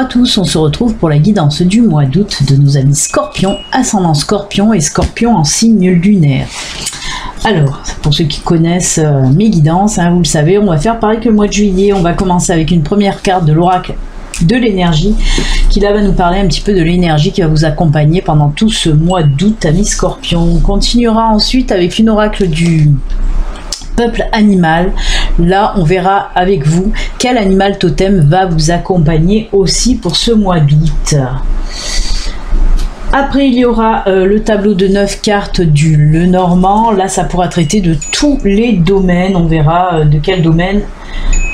à tous, on se retrouve pour la guidance du mois d'août de nos amis Scorpions, ascendant Scorpion et Scorpion en signe lunaire. Alors, pour ceux qui connaissent mes guidances, hein, vous le savez, on va faire pareil que le mois de juillet. On va commencer avec une première carte de l'oracle de l'énergie, qui là va nous parler un petit peu de l'énergie qui va vous accompagner pendant tout ce mois d'août, amis Scorpions. On continuera ensuite avec une oracle du peuple animal. Là, on verra avec vous quel animal totem va vous accompagner aussi pour ce mois d'août. Après, il y aura le tableau de 9 cartes du Lenormand. Là, ça pourra traiter de tous les domaines. On verra de quel domaine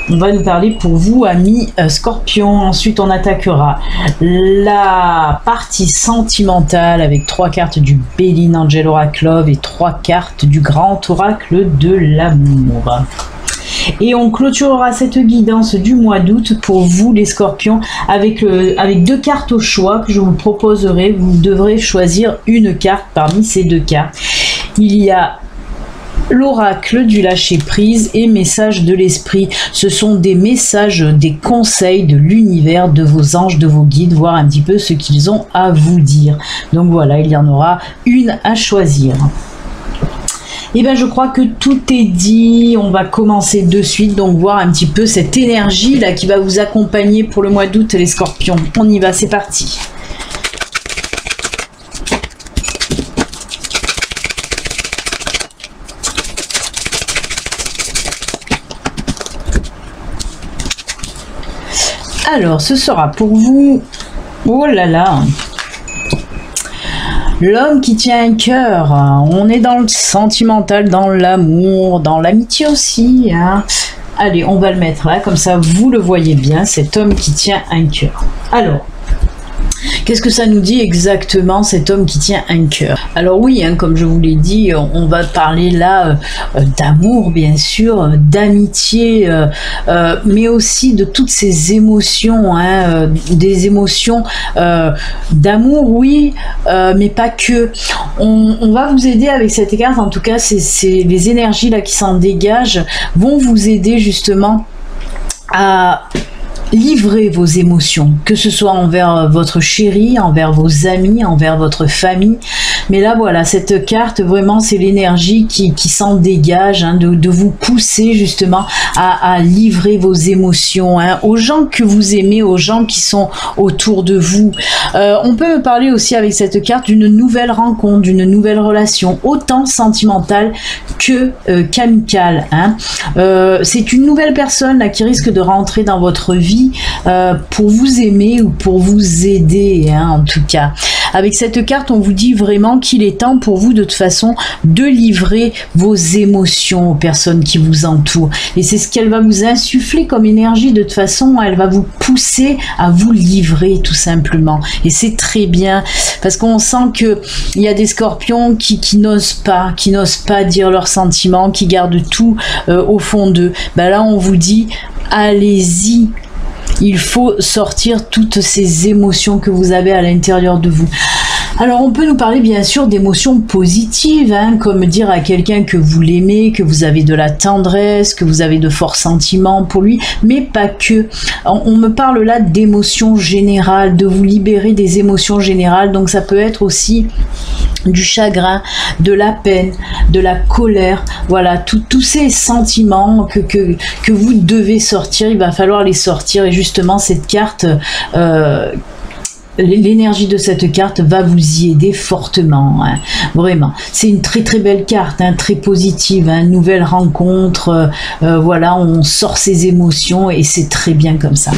on va nous parler pour vous, amis Scorpions. Ensuite, on attaquera la partie sentimentale avec 3 cartes du Béline Angel Oracle Love et 3 cartes du Grand Oracle de l'amour. Et on clôturera cette guidance du mois d'août pour vous les Scorpions avec 2 cartes au choix que je vous proposerai. Vous devrez choisir une carte parmi ces 2 cartes. Il y a l'oracle du lâcher prise et message de l'esprit. Ce sont des messages, des conseils de l'univers, de vos anges, de vos guides, voir un petit peu ce qu'ils ont à vous dire. Donc voilà, il y en aura une à choisir. Et bien je crois que tout est dit. On va commencer de suite, donc voir un petit peu cette énergie là qui va vous accompagner pour le mois d'août les Scorpions. On y va, c'est parti. Alors, ce sera pour vous, oh là là, l'homme qui tient un cœur. On est dans le sentimental, dans l'amour, dans l'amitié aussi, hein. Allez, on va le mettre là, comme ça vous le voyez bien, cet homme qui tient un cœur. Alors, qu'est-ce que ça nous dit exactement, cet homme qui tient un cœur? Alors oui, hein, comme je vous l'ai dit, on va parler là d'amour, bien sûr, d'amitié, mais aussi de toutes ces émotions, hein, des émotions d'amour, oui, mais pas que. On va vous aider avec cette carte, en tout cas, c'est les énergies là qui s'en dégagent, vont vous aider justement à livrez vos émotions, que ce soit envers votre chéri, envers vos amis, envers votre famille. Mais là, voilà, cette carte, vraiment, c'est l'énergie qui s'en dégage, hein, de vous pousser justement à livrer vos émotions, hein, aux gens que vous aimez, aux gens qui sont autour de vous. On peut me parler aussi avec cette carte d'une nouvelle rencontre, d'une nouvelle relation, autant sentimentale que qu'amicale, hein. C'est une nouvelle personne là, qui risque de rentrer dans votre vie pour vous aimer ou pour vous aider, hein, en tout cas. Avec cette carte, on vous dit vraiment qu'il est temps pour vous de toute façon de livrer vos émotions aux personnes qui vous entourent. Et c'est ce qu'elle va vous insuffler comme énergie. De toute façon, elle va vous pousser à vous livrer tout simplement. Et c'est très bien parce qu'on sent qu'il y a des Scorpions qui n'osent pas dire leurs sentiments, qui gardent tout au fond d'eux. Ben là, on vous dit, allez-y. Il faut sortir toutes ces émotions que vous avez à l'intérieur de vous. Alors on peut nous parler bien sûr d'émotions positives, hein, comme dire à quelqu'un que vous l'aimez, que vous avez de la tendresse, que vous avez de forts sentiments pour lui, mais pas que. On me parle là d'émotions générales, de vous libérer des émotions générales, donc ça peut être aussi du chagrin, de la peine, de la colère, voilà, tous ces sentiments que vous devez sortir, il va falloir les sortir, et justement cette carte, l'énergie de cette carte va vous y aider fortement, hein, vraiment. C'est une très très belle carte, hein, très positive, hein, nouvelle rencontre, voilà, on sort ses émotions et c'est très bien comme ça.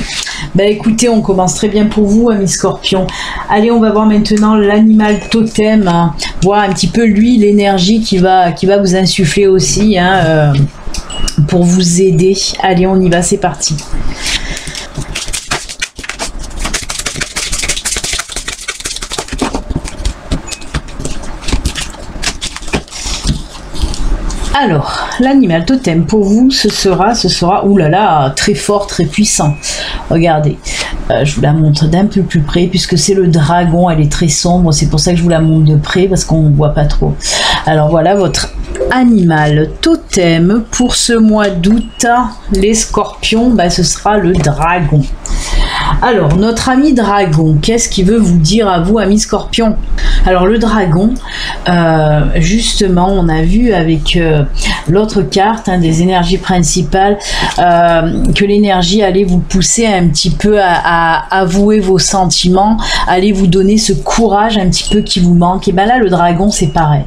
Bah écoutez, on commence très bien pour vous, amis Scorpions. Allez, on va voir maintenant l'animal totem, hein, voir un petit peu lui, l'énergie qui va vous insuffler aussi, hein, pour vous aider. Allez, on y va, c'est parti. Alors, l'animal totem pour vous, ce sera, oulala, très fort, très puissant. Regardez, je vous la montre d'un peu plus près, puisque c'est le dragon, elle est très sombre, c'est pour ça que je vous la montre de près, parce qu'on ne voit pas trop. Alors voilà votre animal totem pour ce mois d'août, les Scorpions, bah, ce sera le dragon. Alors, notre ami dragon, qu'est-ce qu'il veut vous dire à vous, ami scorpion? Alors, le dragon, justement, on a vu avec l'autre carte, hein, des énergies principales, que l'énergie allait vous pousser un petit peu à avouer vos sentiments, allait vous donner ce courage un petit peu qui vous manque. Et bien là, le dragon, c'est pareil.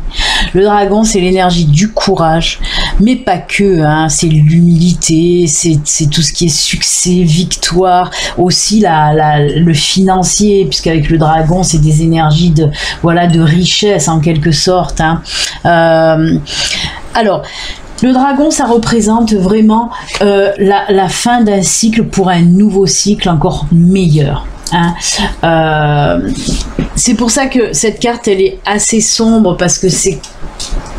Le dragon, c'est l'énergie du courage, mais pas que, hein, c'est l'humilité, c'est tout ce qui est succès, victoire, aussi le financier, puisqu'avec le dragon, c'est des énergies de, voilà, de richesse en quelque sorte. Hein. Alors, le dragon, ça représente vraiment la fin d'un cycle pour un nouveau cycle encore meilleur. Hein. C'est pour ça que cette carte, elle est assez sombre, parce que c'est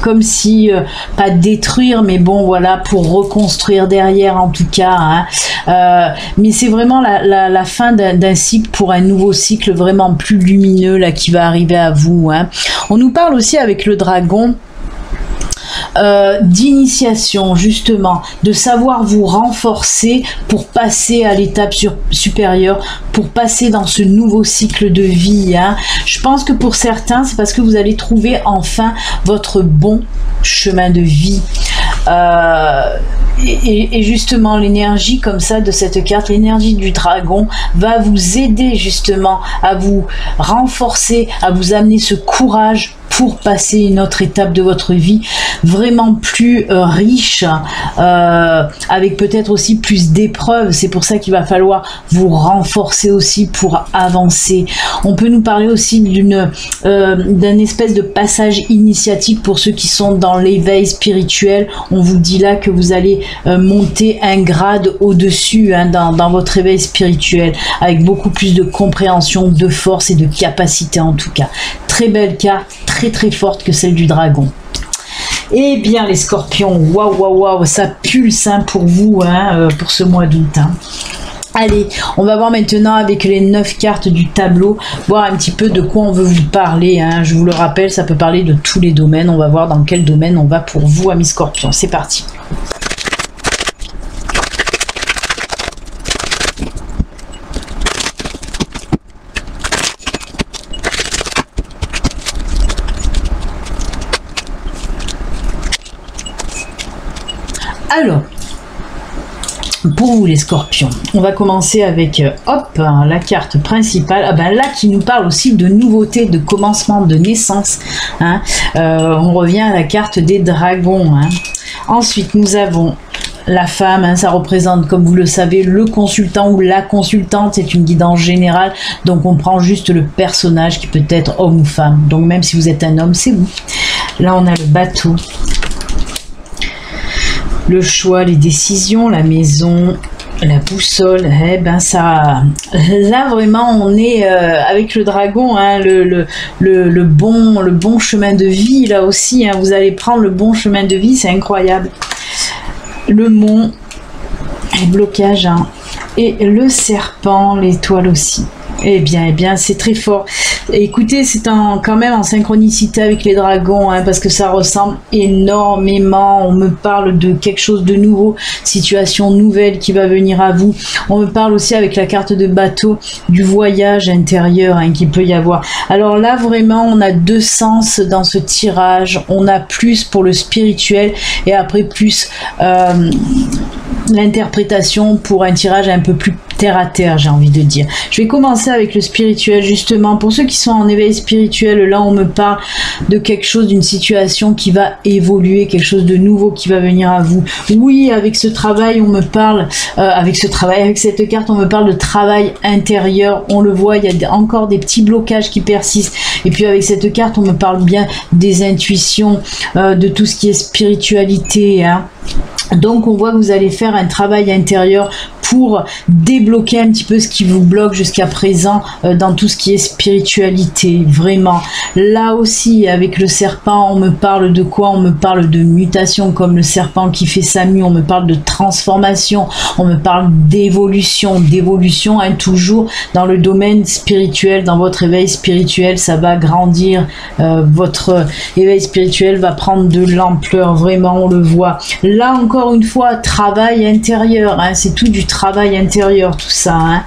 comme si, pas détruire, mais bon, voilà, pour reconstruire derrière en tout cas. Hein. Mais c'est vraiment la fin d'un cycle pour un nouveau cycle vraiment plus lumineux là qui va arriver à vous. Hein. On nous parle aussi avec le dragon d'initiation, justement, de savoir vous renforcer pour passer à l'étape supérieure, pour passer dans ce nouveau cycle de vie. Hein. Je pense que pour certains, c'est parce que vous allez trouver enfin votre bon chemin de vie. Et justement, l'énergie comme ça de cette carte, l'énergie du dragon, va vous aider justement à vous renforcer, à vous amener ce courage pour passer une autre étape de votre vie vraiment plus riche, avec peut-être aussi plus d'épreuves. C'est pour ça qu'il va falloir vous renforcer aussi pour avancer. On peut nous parler aussi d'un espèce de passage initiatique pour ceux qui sont dans l'éveil spirituel. On vous dit là que vous allez monter un grade au-dessus, hein, dans votre éveil spirituel, avec beaucoup plus de compréhension, de force et de capacité en tout cas. Très belle carte, très forte que celle du dragon. Eh bien les scorpions, waouh, ça pulse, hein, pour vous, hein, pour ce mois d'août. Hein. Allez, on va voir maintenant avec les 9 cartes du tableau, voir un petit peu de quoi on veut vous parler. Hein. Je vous le rappelle, ça peut parler de tous les domaines. On va voir dans quel domaine on va pour vous, amis scorpions. C'est parti. Alors, pour vous les scorpions, on va commencer avec hop, la carte principale. Ah ben là qui nous parle aussi de nouveautés, de commencement, de naissance. Hein. On revient à la carte des dragons. Hein. Ensuite, nous avons la femme, hein, ça représente, comme vous le savez, le consultant ou la consultante, c'est une guidance générale, donc on prend juste le personnage qui peut être homme ou femme. Donc même si vous êtes un homme, c'est vous. Là, on a le bateau. Le choix, les décisions, la maison, la boussole, eh ben ça, là vraiment on est avec le dragon, hein, le bon chemin de vie là aussi, hein, vous allez prendre le bon chemin de vie, c'est incroyable. Le mont, les blocages, hein, et le serpent, l'étoile aussi. Eh bien, c'est très fort. Écoutez, c'est quand même en synchronicité avec les dragons, hein, parce que ça ressemble énormément. On me parle de quelque chose de nouveau, situation nouvelle qui va venir à vous. On me parle aussi avec la carte de bateau du voyage intérieur, hein, qu'il peut y avoir. Alors là, vraiment, on a deux sens dans ce tirage. On a plus pour le spirituel et après plus l'interprétation pour un tirage un peu plus terre à terre, j'ai envie de dire. Je vais commencer avec le spirituel, justement. Pour ceux qui sont en éveil spirituel, là, on me parle de quelque chose, d'une situation qui va évoluer, quelque chose de nouveau qui va venir à vous. Oui, avec ce travail, on me parle, avec cette carte, on me parle de travail intérieur. On le voit, il y a encore des petits blocages qui persistent. Et puis, avec cette carte, on me parle bien des intuitions, de tout ce qui est spiritualité, hein. Donc on voit que vous allez faire un travail intérieur pour débloquer un petit peu ce qui vous bloque jusqu'à présent dans tout ce qui est spiritualité, vraiment. Là aussi, avec le serpent, on me parle de quoi? On me parle de mutation, comme le serpent qui fait sa mue, on me parle de transformation, on me parle d'évolution, hein, toujours dans le domaine spirituel, dans votre éveil spirituel, ça va grandir, votre éveil spirituel va prendre de l'ampleur, vraiment, on le voit. Là encore une fois, travail intérieur, hein, c'est tout du travail intérieur, tout ça. Hein.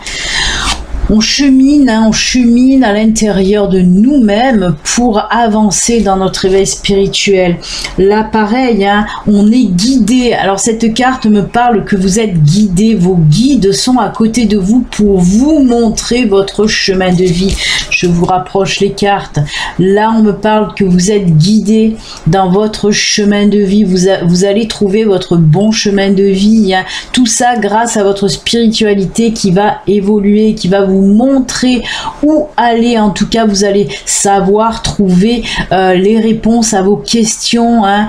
on chemine à l'intérieur de nous-mêmes pour avancer dans notre éveil spirituel. Là, pareil, hein, on est guidé. Alors, cette carte me parle que vous êtes guidé. Vos guides sont à côté de vous pour vous montrer votre chemin de vie. Je vous rapproche les cartes. Là, on me parle que vous êtes guidé dans votre chemin de vie. Vous allez trouver votre bon chemin de vie. Hein. Tout ça grâce à votre spiritualité qui va évoluer, qui va vous montrer où aller. En tout cas, vous allez savoir trouver les réponses à vos questions, hein,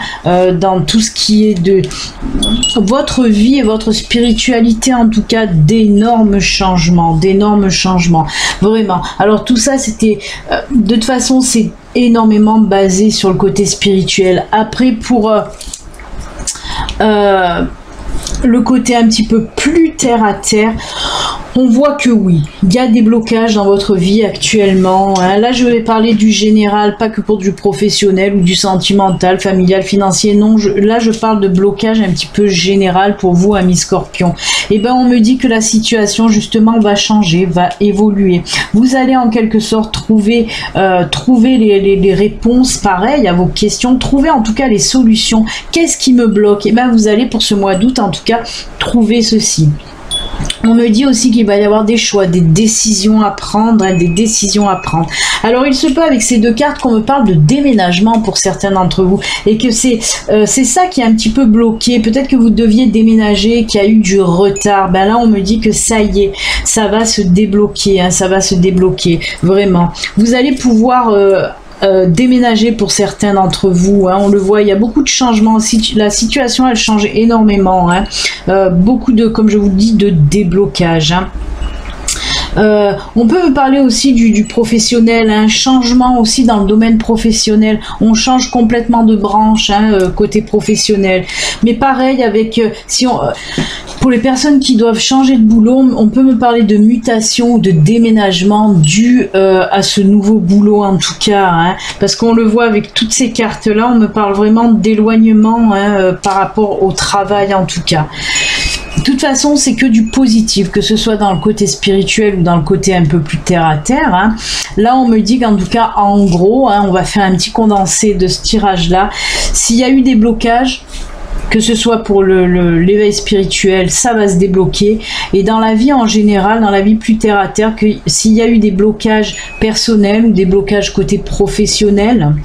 dans tout ce qui est de votre vie et votre spiritualité. En tout cas, d'énormes changements, vraiment. Alors tout ça, c'était de toute façon, c'est énormément basé sur le côté spirituel. Après, pour le côté un petit peu plus terre à terre, on voit que oui, il y a des blocages dans votre vie actuellement. Hein. Là, je vais parler du général, pas que pour du professionnel ou du sentimental, familial, financier. Non, là, je parle de blocage un petit peu général pour vous, amis Scorpion. Et ben, on me dit que la situation, justement, va changer, va évoluer. Vous allez en quelque sorte trouver les réponses pareilles à vos questions, trouver en tout cas les solutions. Qu'est-ce qui me bloque? Et ben, vous allez pour ce mois d'août, en tout cas, trouver ceci. On me dit aussi qu'il va y avoir des choix, des décisions à prendre, hein, des décisions à prendre. Alors, il se peut avec ces deux cartes qu'on me parle de déménagement pour certains d'entre vous et que c'est ça qui est un petit peu bloqué. Peut-être que vous deviez déménager, qu'il y a eu du retard. Ben là, on me dit que ça y est, ça va se débloquer, hein, ça va se débloquer, vraiment. Vous allez pouvoir... déménager pour certains d'entre vous, hein, on le voit, il y a beaucoup de changements, la situation elle change énormément, hein, beaucoup de, comme je vous dis, de déblocage. Hein. On peut parler aussi du professionnel, un changement aussi dans le domaine professionnel. On change complètement de branche, hein, côté professionnel. Mais pareil avec pour les personnes qui doivent changer de boulot, on peut me parler de mutation ou de déménagement dû à ce nouveau boulot en tout cas, hein, parce qu'on le voit avec toutes ces cartes là, on me parle vraiment d'éloignement, hein, par rapport au travail en tout cas. De toute façon, c'est que du positif, que ce soit dans le côté spirituel ou dans le côté un peu plus terre à terre. Hein. Là, on me dit qu'en tout cas, en gros, hein, on va faire un petit condensé de ce tirage-là. S'il y a eu des blocages, que ce soit pour l'éveil spirituel, ça va se débloquer. Et dans la vie en général, dans la vie plus terre à terre, que s'il y a eu des blocages personnels ou des blocages côté professionnel,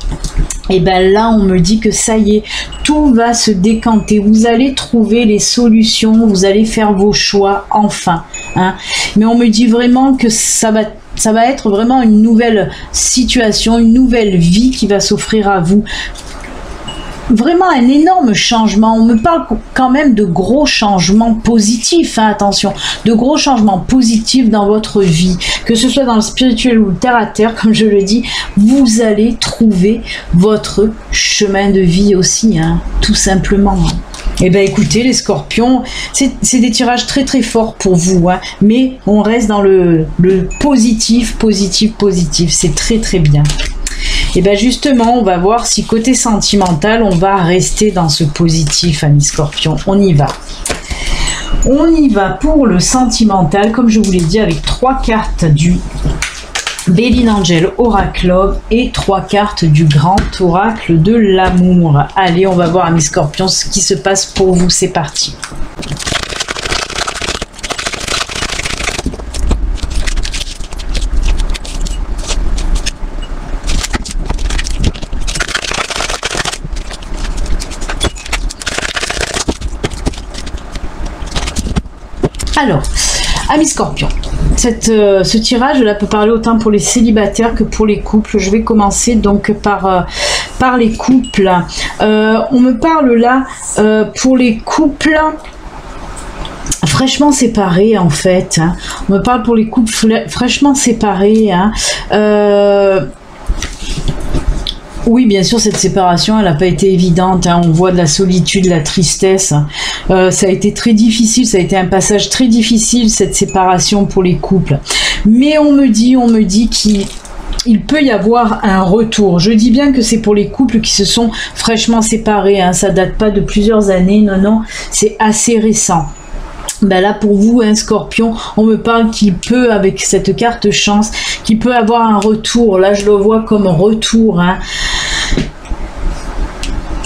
et ben là on me dit que ça y est, tout va se décanter, vous allez trouver les solutions, vous allez faire vos choix enfin, hein. Mais on me dit vraiment que ça va être vraiment une nouvelle situation, une nouvelle vie qui va s'offrir à vous. Vraiment un énorme changement. On me parle quand même de gros changements positifs, hein, attention, de gros changements positifs dans votre vie, que ce soit dans le spirituel ou le terre à terre, comme je le dis, vous allez trouver votre chemin de vie aussi, hein, tout simplement. Eh bien écoutez les Scorpions, c'est des tirages très très forts pour vous, hein, mais on reste dans le positif, c'est très très bien. Et bien justement, on va voir si côté sentimental, on va rester dans ce positif, amis Scorpions. On y va. On y va pour le sentimental, comme je vous l'ai dit, avec 3 cartes du Béline Angel Oracle et 3 cartes du Grand Oracle de l'amour. Allez, on va voir, amis Scorpions, ce qui se passe pour vous. C'est parti. Alors, amis Scorpions, ce tirage là peut parler autant pour les célibataires que pour les couples. Je vais commencer donc par les couples. On me parle là pour les couples fraîchement séparés en fait. Hein. On me parle pour les couples fraîchement séparés. Hein. Oui, bien sûr, cette séparation, elle n'a pas été évidente. Hein. On voit de la solitude, de la tristesse. Ça a été très difficile. Ça a été un passage très difficile, cette séparation pour les couples. Mais on me dit qu'il peut y avoir un retour. Je dis bien que c'est pour les couples qui se sont fraîchement séparés. Hein. Ça date pas de plusieurs années. Non, non, c'est assez récent. Ben là pour vous, un scorpion, on me parle qu'il peut, avec cette carte chance, qu'il peut avoir un retour. Là je le vois comme retour, hein.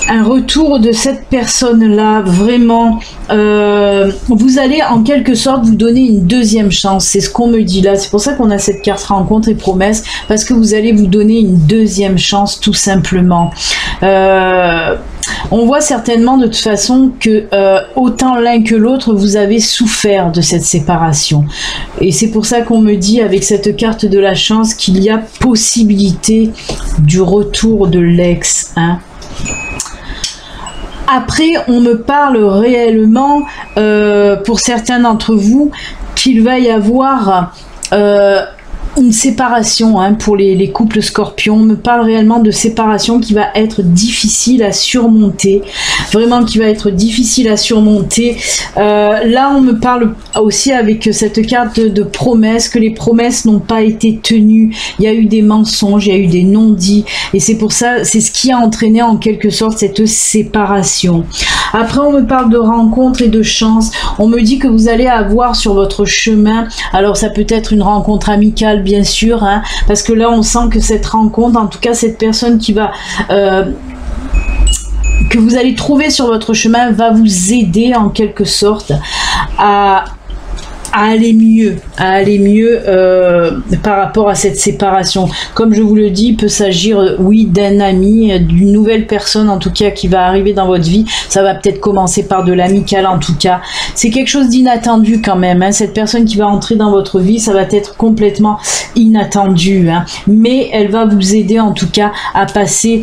Un retour de cette personne-là, vraiment, vous allez en quelque sorte vous donner une deuxième chance, c'est ce qu'on me dit là, c'est pour ça qu'on a cette carte rencontre et promesse, parce que vous allez vous donner une deuxième chance tout simplement. On voit certainement de toute façon que autant l'un que l'autre, vous avez souffert de cette séparation. Et c'est pour ça qu'on me dit avec cette carte de la chance qu'il y a possibilité du retour de l'ex, hein. Après, on me parle réellement, pour certains d'entre vous, qu'il va y avoir une séparation, hein, pour les couples scorpions. On me parle réellement de séparation qui va être difficile à surmonter, vraiment qui va être difficile à surmonter. Là on me parle aussi avec cette carte de promesses, que les promesses n'ont pas été tenues, il y a eu des mensonges, il y a eu des non-dits, et c'est pour ça, c'est ce qui a entraîné en quelque sorte cette séparation. Après on me parle de rencontres et de chance, on me dit que vous allez avoir sur votre chemin, alors ça peut être une rencontre amicale bien sûr, hein, parce que là on sent que cette rencontre, en tout cas cette personne qui va que vous allez trouver sur votre chemin va vous aider en quelque sorte à aller mieux, par rapport à cette séparation. Comme je vous le dis, il peut s'agir, oui, d'un ami, d'une nouvelle personne en tout cas qui va arriver dans votre vie. Ça va peut-être commencer par de l'amical en tout cas. C'est quelque chose d'inattendu quand même, hein. Cette personne qui va entrer dans votre vie, ça va être complètement inattendu, hein. Mais elle va vous aider en tout cas à passer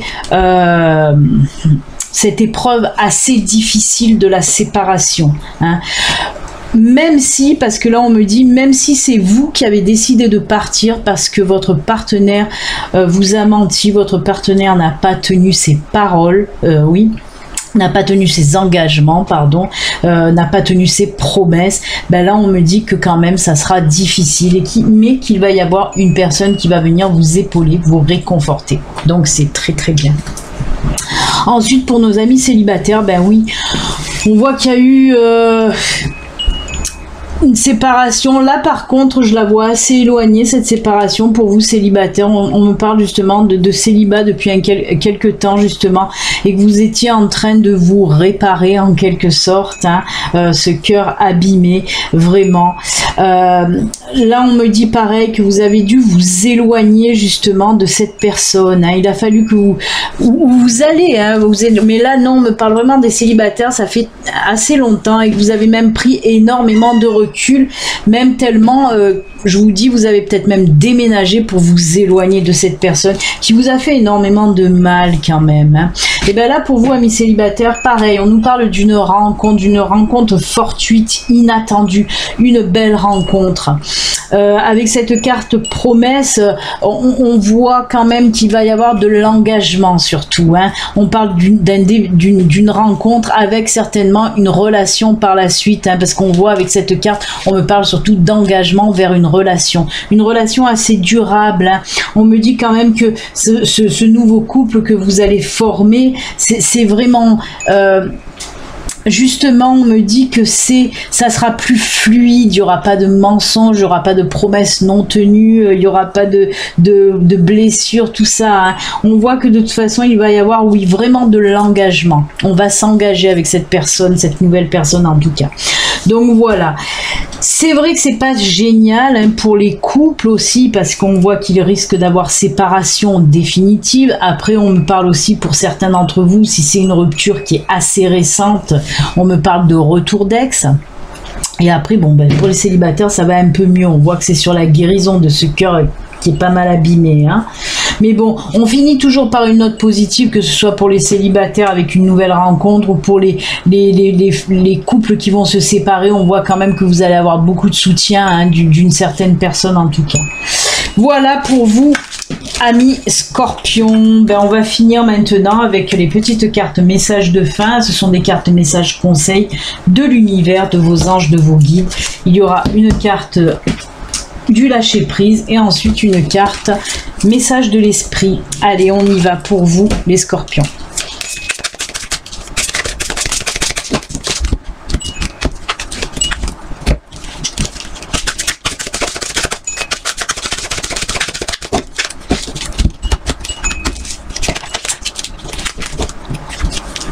cette épreuve assez difficile de la séparation, hein. Même si, parce que là on me dit, même si c'est vous qui avez décidé de partir parce que votre partenaire vous a menti, votre partenaire n'a pas tenu ses paroles, oui, n'a pas tenu ses engagements, pardon, n'a pas tenu ses promesses, ben là on me dit que quand même ça sera difficile, et mais qu'il va y avoir une personne qui va venir vous épauler, vous réconforter. Donc c'est très très bien. Ensuite pour nos amis célibataires, ben oui, on voit qu'il y a eu une séparation. Là par contre je la vois assez éloignée, cette séparation pour vous célibataires. On me parle justement de célibat depuis quelques temps justement, et que vous étiez en train de vous réparer en quelque sorte, hein, ce cœur abîmé vraiment. Là on me dit pareil que vous avez dû vous éloigner justement de cette personne, hein. Il a fallu que vous allez, hein, mais là non, on me parle vraiment des célibataires, ça fait assez longtemps, et que vous avez même pris énormément de recul, même tellement, je vous dis, vous avez peut-être même déménagé pour vous éloigner de cette personne qui vous a fait énormément de mal quand même, hein. Et bien là pour vous amis célibataires, pareil, on nous parle d'une rencontre fortuite, inattendue, une belle rencontre. Avec cette carte promesse, on voit quand même qu'il va y avoir de l'engagement surtout, hein. On parle d'une rencontre avec certainement une relation par la suite, hein, parce qu'on voit avec cette carte, on me parle surtout d'engagement vers une relation assez durable, hein. On me dit quand même que ce nouveau couple que vous allez former, c'est vraiment justement, on me dit que ça sera plus fluide, il n'y aura pas de mensonges, il n'y aura pas de promesses non tenues, il n'y aura pas de blessures, tout ça, hein. On voit que de toute façon, il va y avoir, oui, vraiment de l'engagement. On va s'engager avec cette personne, cette nouvelle personne en tout cas. Donc voilà. C'est vrai que c'est pas génial, hein, pour les couples aussi, parce qu'on voit qu'ils risquent d'avoir séparation définitive. Après, on me parle aussi pour certains d'entre vous, si c'est une rupture qui est assez récente, on me parle de retour d'ex. Et après, bon, ben, pour les célibataires, ça va un peu mieux. On voit que c'est sur la guérison de ce cœur qui est pas mal abîmé, hein. Mais bon, on finit toujours par une note positive, que ce soit pour les célibataires avec une nouvelle rencontre, ou pour les couples qui vont se séparer. On voit quand même que vous allez avoir beaucoup de soutien, hein, d'une certaine personne en tout cas. Voilà pour vous, amis Scorpion. Ben, on va finir maintenant avec les petites cartes messages de fin. Ce sont des cartes messages conseils de l'univers, de vos anges, de vos guides. Il y aura une carte du lâcher prise et ensuite une carte message de l'esprit. Allez, on y va pour vous les Scorpions.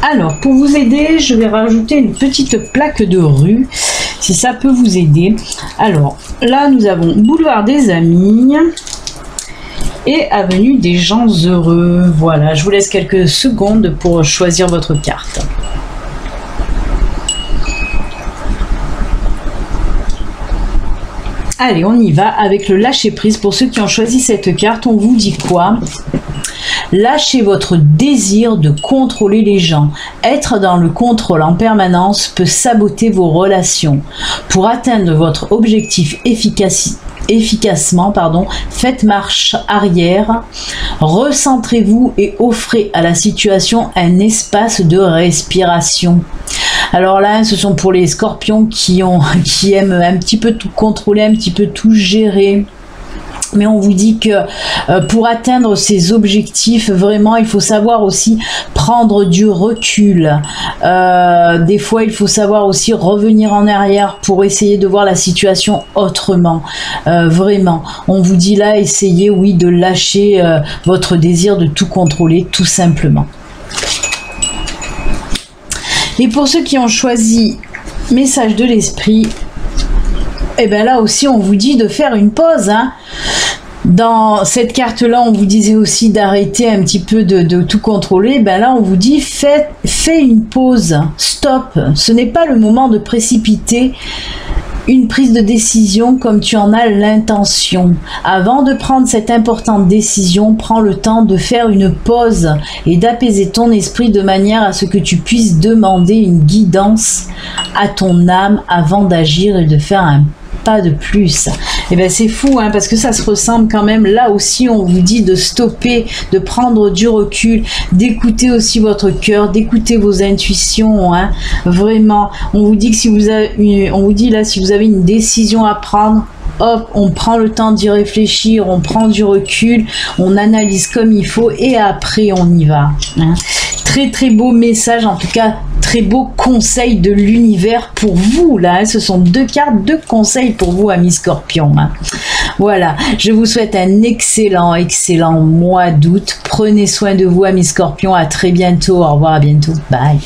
Alors, pour vous aider, je vais rajouter une petite plaque de rue, si ça peut vous aider. Alors, là, nous avons Boulevard des Amis et Avenue des gens heureux. Voilà, je vous laisse quelques secondes pour choisir votre carte. Allez, on y va avec le lâcher prise. Pour ceux qui ont choisi cette carte, on vous dit quoi? Lâchez votre désir de contrôler les gens. Être dans le contrôle en permanence peut saboter vos relations. Pour atteindre votre objectif efficacement, faites marche arrière, recentrez-vous et offrez à la situation un espace de respiration. Alors là, ce sont pour les scorpions qui aiment un petit peu tout contrôler, un petit peu tout gérer. Mais on vous dit que pour atteindre ces objectifs, vraiment, il faut savoir aussi prendre du recul. Des fois, il faut savoir aussi revenir en arrière pour essayer de voir la situation autrement. Vraiment, on vous dit là, essayez, oui, de lâcher votre désir de tout contrôler, tout simplement. Et pour ceux qui ont choisi message de l'esprit, et bien là aussi, on vous dit de faire une pause, hein. Dans cette carte-là, on vous disait aussi d'arrêter un petit peu de tout contrôler. Ben là, on vous dit, fais une pause, stop. Ce n'est pas le moment de précipiter une prise de décision comme tu en as l'intention. Avant de prendre cette importante décision, prends le temps de faire une pause et d'apaiser ton esprit de manière à ce que tu puisses demander une guidance à ton âme avant d'agir et de faire un pas de plus. Et ben c'est fou, hein, parce que ça se ressemble quand même. Là aussi, on vous dit de stopper, de prendre du recul, d'écouter aussi votre cœur, d'écouter vos intuitions, hein. Vraiment, on vous dit que si vous avez, on vous dit là, si vous avez une décision à prendre, hop, on prend le temps d'y réfléchir, on prend du recul, on analyse comme il faut et après on y va, hein. Très très beau message, en tout cas très beau conseil de l'univers pour vous là, hein. Ce sont deux cartes de conseils pour vous, amis Scorpions, hein. Voilà, je vous souhaite un excellent mois d'août. Prenez soin de vous, amis Scorpions, à très bientôt, au revoir, à bientôt, bye.